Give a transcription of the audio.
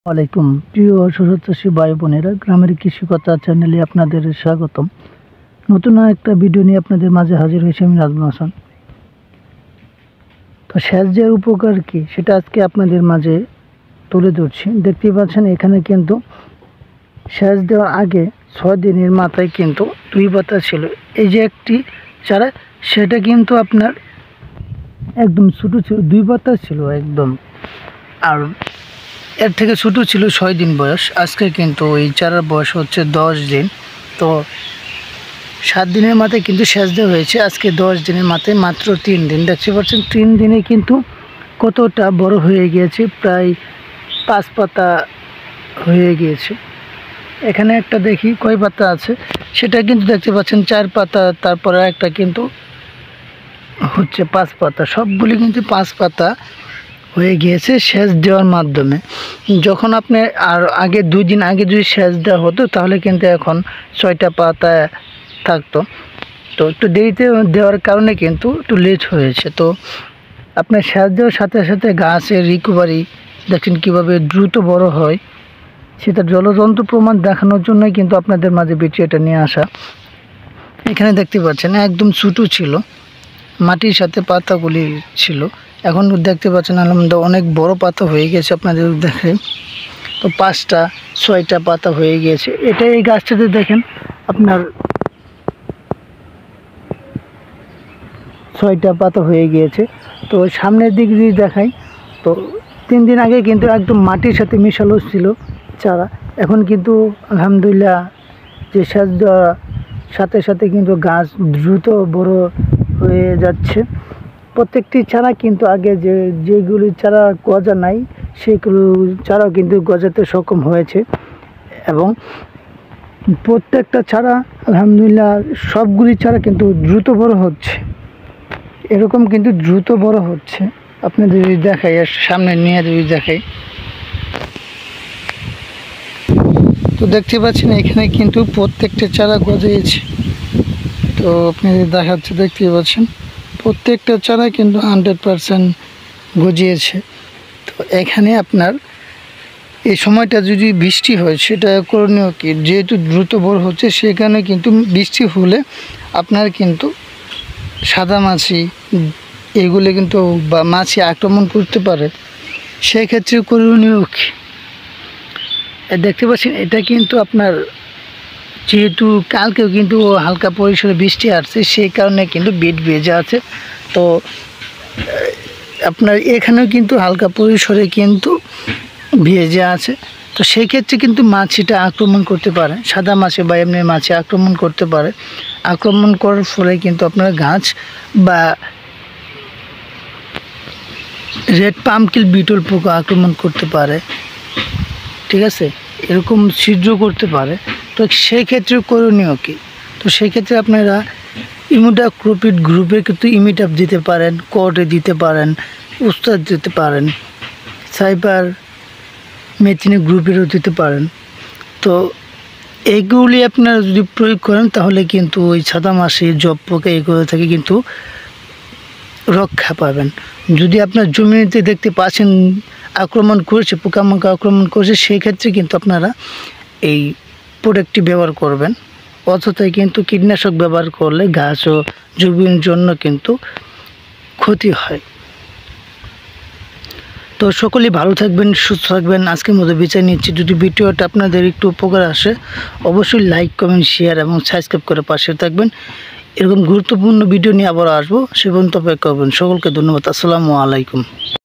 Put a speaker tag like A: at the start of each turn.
A: ওয়ালাইকুম প্রিয় সশস্ত্রী ভাই বোনেরা, গ্রামের কৃষিকথা চ্যানেলে আপনাদের স্বাগতম। নতুন একটা ভিডিও নিয়ে আপনাদের মাঝে হাজির হয়েছে আমি নাজমুল হাসান। তো সেচ দেওয়ার উপকার কি সেটা আজকে আপনাদের মাঝে তুলে ধরছি। দেখতেই পাচ্ছেন এখানে কিন্তু সেচ দেওয়ার আগে 6 দিনের মাথায় কিন্তু 2 পাতা ছিল। এই যে একটি চারা, সেটা কিন্তু আপনার একদম ছোটো ছিল, 2 পাতা ছিল একদম, আর এর থেকে ছোটো ছিল 6 দিন বয়স। আজকে কিন্তু এই চারার বয়স হচ্ছে 10 দিন। তো 7 দিনের মাথায় কিন্তু সেচ দেওয়া হয়েছে, আজকে 10 দিনের মাথায় মাত্র 3 দিন। দেখতে পাচ্ছেন 3 দিনে কিন্তু কতটা বড় হয়ে গিয়েছে, প্রায় 5 পাতা হয়ে গিয়েছে। এখানে একটা দেখি কয় পাতা আছে, সেটা কিন্তু দেখতে পাচ্ছেন 4 পাতা, তারপরে একটা কিন্তু হচ্ছে 5 পাতা। সবগুলি কিন্তু 5 পাতা হয়ে গিয়েছে সেচ দেওয়ার মাধ্যমে। যখন আপনি আর আগে 2 দিন আগে যদি সেচ দেওয়া হতো তাহলে কিন্তু এখন 6টা পাতা থাকতো। তো একটু দেরিতে দেওয়ার কারণে কিন্তু একটু লেট হয়েছে। তো আপনার সেচ দেওয়ার সাথে সাথে গাছের রিকভারি দেখেন কীভাবে দ্রুত বড় হয়, সেটা জলজন্ত প্রমাণ দেখানোর জন্যই কিন্তু আপনাদের মাঝে ভিডিওটা নিয়ে আসা। এখানে দেখতে পাচ্ছেন একদম ছোটো ছিল, মাটির সাথে পাতাগুলি ছিল। এখন দেখতে পাচ্ছেন আলহামদুলিল্লাহ অনেক বড় পাতা হয়ে গেছে আপনাদের দেখে। তো 5টা 6টা পাতা হয়ে গিয়েছে। এটা এই গাছটাতে দেখেন আপনার 6টা পাতা হয়ে গিয়েছে। তো সামনের দিক যদি দেখাই, তো 3 দিন আগে কিন্তু একদম মাটির সাথে মিশালো ছিল চারা। এখন কিন্তু আলহামদুলিল্লাহ যে সেচ দেওয়ার সাথে সাথে কিন্তু গাছ দ্রুত বড় হয়ে যাচ্ছে। প্রত্যেকটি চারা কিন্তু আগে যেগুলি চারা গজা নাই, সেগুলো চারাও কিন্তু গজাতে সক্ষম হয়েছে, এবং প্রত্যেকটা চারা আলহামদুলিল্লাহ সবগুলি চারা কিন্তু দ্রুত বড় হচ্ছে। এরকম কিন্তু দ্রুত বড় হচ্ছে। আপনাদের যদি দেখাই, সামনে নিয়ে যদি দেখাই, তো দেখতে পাচ্ছেন এখানে কিন্তু প্রত্যেকটা চারা গজিয়েছে। তো আপনাদের দেখাচ্ছে, দেখতে পাচ্ছেন প্রত্যেকটা চারা কিন্তু 100% গজিয়েছে। তো এখানে আপনার এই সময়টা যদি বৃষ্টি হয় সেটা করণীয় কি, যেহেতু দ্রুত বড় হচ্ছে সেখানে কিন্তু বৃষ্টি হলে আপনার কিন্তু সাদা মাছি এগুলো কিন্তু বা মাছি আক্রমণ করতে পারে। সেক্ষেত্রে করণীয় কি, দেখতে পাচ্ছেন এটা কিন্তু আপনার যেহেতু কালকেও কিন্তু হালকা পরিসরে বৃষ্টি আসছে, সেই কারণে কিন্তু বিট ভেজা আছে। তো আপনার এখানেও কিন্তু হালকা পরিসরে কিন্তু ভেজা আছে। তো সেই ক্ষেত্রে কিন্তু মাছিটা আক্রমণ করতে পারে, সাদা মাছি বা এমনি মাছি আক্রমণ করতে পারে। আক্রমণ করার ফলে কিন্তু আপনার গাছ বা রেড পামকিল বিটল পোকা আক্রমণ করতে পারে, ঠিক আছে, এরকম ছিদ্র করতে পারে। তো সেই ক্ষেত্রে করণীয় কি, তো সেই ক্ষেত্রে আপনারা ইমিডাক্লোপিড গ্রুপে কিন্তু ইমিটাপ দিতে পারেন, কোর্টে দিতে পারেন, উস্তাদ দিতে পারেন, সাইবার মেথিনে গ্রুপেরও দিতে পারেন। তো এইগুলি আপনারা যদি প্রয়োগ করেন তাহলে কিন্তু ওই সাদা মাছি জব পোকা এগুলো থেকে কিন্তু রক্ষা পাবেন। যদি আপনার জমিতে দেখতে পাচ্ছেন আক্রমণ করেছে, পোকামাকড় আক্রমণ করেছে, সেই ক্ষেত্রে কিন্তু আপনারা এই প্রোডাক্টটি ব্যবহার করবেন। অযথায় কিন্তু কীটনাশক ব্যবহার করলে গাছ ও জমির জন্য কিন্তু ক্ষতি হয়। তো সকলেই ভালো থাকবেন, সুস্থ থাকবেন। আজকের মতো বিদায় নিচ্ছি। যদি ভিডিওটা আপনাদের একটু উপকার আসে অবশ্যই লাইক, কমেন্ট, শেয়ার এবং সাবস্ক্রাইব করে পাশে থাকবেন। এরকম গুরুত্বপূর্ণ ভিডিও নিয়ে আবার আসবো, সে পর্যন্ত অপেক্ষা করবেন। সকলকে ধন্যবাদ। আসসালামু আলাইকুম।